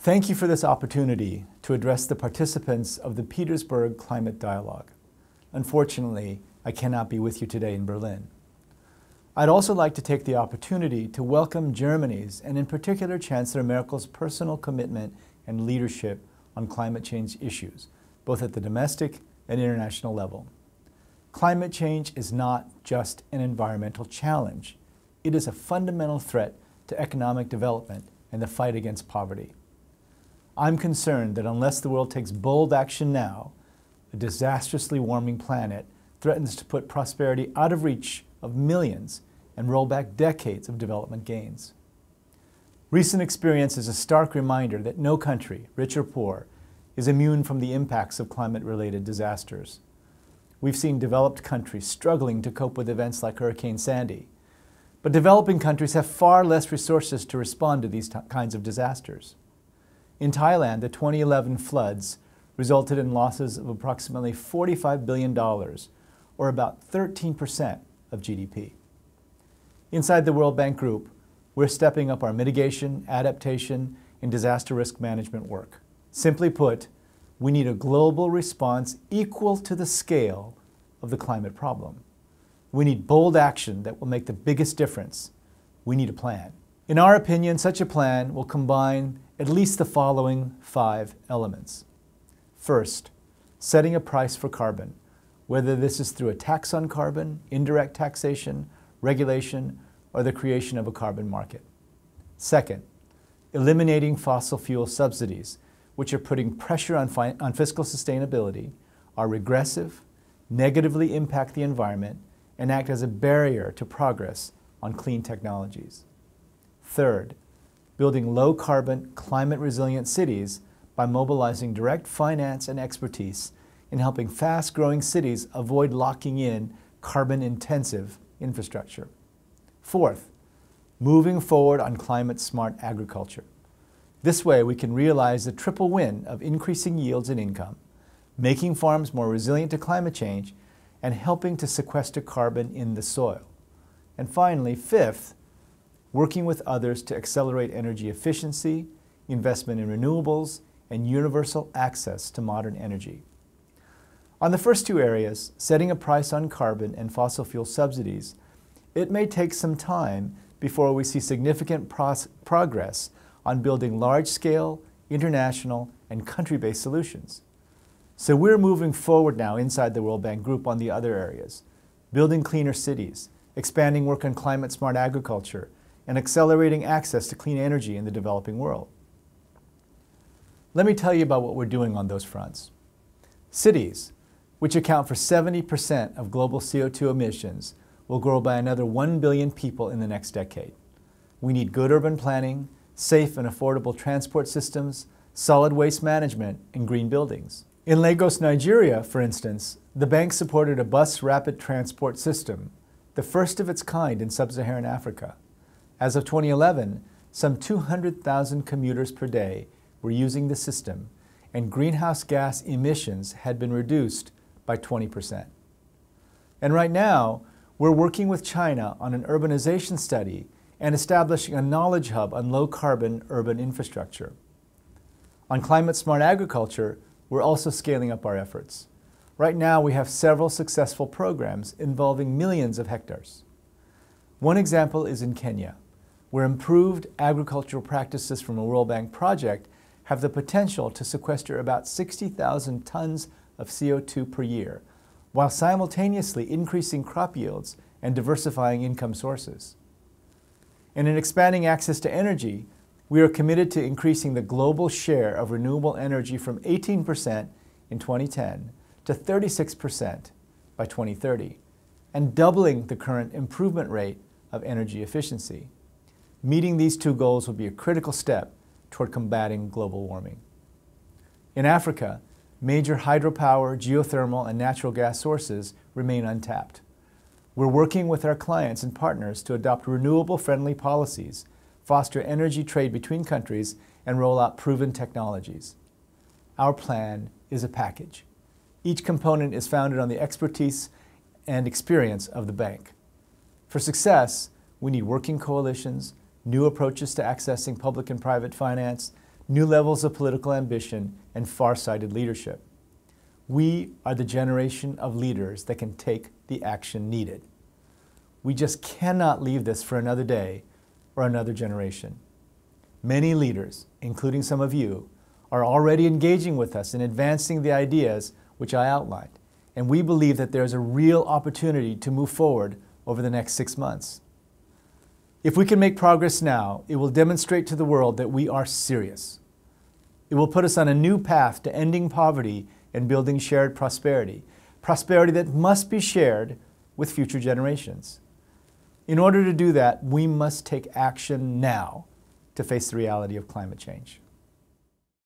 Thank you for this opportunity to address the participants of the Petersberg Climate Dialogue. Unfortunately, I cannot be with you today in Berlin. I'd also like to take the opportunity to welcome Germany's, and in particular Chancellor Merkel's, personal commitment and leadership on climate change issues, both at the domestic and international level. Climate change is not just an environmental challenge. It is a fundamental threat to economic development and the fight against poverty. I'm concerned that unless the world takes bold action now, a disastrously warming planet threatens to put prosperity out of reach of millions and roll back decades of development gains. Recent experience is a stark reminder that no country, rich or poor, is immune from the impacts of climate-related disasters. We've seen developed countries struggling to cope with events like Hurricane Sandy, but developing countries have far less resources to respond to these kinds of disasters. In Thailand, the 2011 floods resulted in losses of approximately $45 billion, or about 13% of GDP. Inside the World Bank Group, we're stepping up our mitigation, adaptation, and disaster risk management work. Simply put, we need a global response equal to the scale of the climate problem. We need bold action that will make the biggest difference. We need a plan. In our opinion, such a plan will combine at least the following 5 elements. First, setting a price for carbon, whether this is through a tax on carbon, indirect taxation, regulation, or the creation of a carbon market. Second, eliminating fossil fuel subsidies, which are putting pressure on fiscal sustainability, are regressive, negatively impact the environment, and act as a barrier to progress on clean technologies. Third, building low-carbon, climate-resilient cities by mobilizing direct finance and expertise in helping fast-growing cities avoid locking in carbon-intensive infrastructure. Fourth, moving forward on climate-smart agriculture. This way, we can realize the triple win of increasing yields and income, making farms more resilient to climate change, and helping to sequester carbon in the soil. And finally, fifth, working with others to accelerate energy efficiency, investment in renewables, and universal access to modern energy. On the first 2 areas, setting a price on carbon and fossil fuel subsidies, it may take some time before we see significant progress on building large-scale, international, and country-based solutions. So we're moving forward now inside the World Bank Group on the other areas, building cleaner cities, expanding work on climate-smart agriculture, and accelerating access to clean energy in the developing world. Let me tell you about what we're doing on those fronts. Cities, which account for 70% of global CO2 emissions, will grow by another 1 billion people in the next decade. We need good urban planning, safe and affordable transport systems, solid waste management, and green buildings. In Lagos, Nigeria, for instance, the bank supported a bus rapid transport system, the first of its kind in sub-Saharan Africa. As of 2011, some 200,000 commuters per day were using the system, and greenhouse gas emissions had been reduced by 20%. And right now, we're working with China on an urbanization study and establishing a knowledge hub on low-carbon urban infrastructure. On climate-smart agriculture, we're also scaling up our efforts. Right now, we have several successful programs involving millions of hectares. One example is in Kenya, where improved agricultural practices from a World Bank project have the potential to sequester about 60,000 tons of CO2 per year, while simultaneously increasing crop yields and diversifying income sources. And in expanding access to energy, we are committed to increasing the global share of renewable energy from 18% in 2010 to 36% by 2030, and doubling the current improvement rate of energy efficiency. Meeting these 2 goals will be a critical step toward combating global warming. In Africa, major hydropower, geothermal, and natural gas sources remain untapped. We're working with our clients and partners to adopt renewable-friendly policies, foster energy trade between countries, and roll out proven technologies. Our plan is a package. Each component is founded on the expertise and experience of the bank. For success, we need working coalitions, new approaches to accessing public and private finance, new levels of political ambition, and far-sighted leadership. We are the generation of leaders that can take the action needed. We just cannot leave this for another day or another generation. Many leaders, including some of you, are already engaging with us in advancing the ideas which I outlined, and we believe that there is a real opportunity to move forward over the next 6 months. If we can make progress now, it will demonstrate to the world that we are serious. It will put us on a new path to ending poverty and building shared prosperity, prosperity that must be shared with future generations. In order to do that, we must take action now to face the reality of climate change.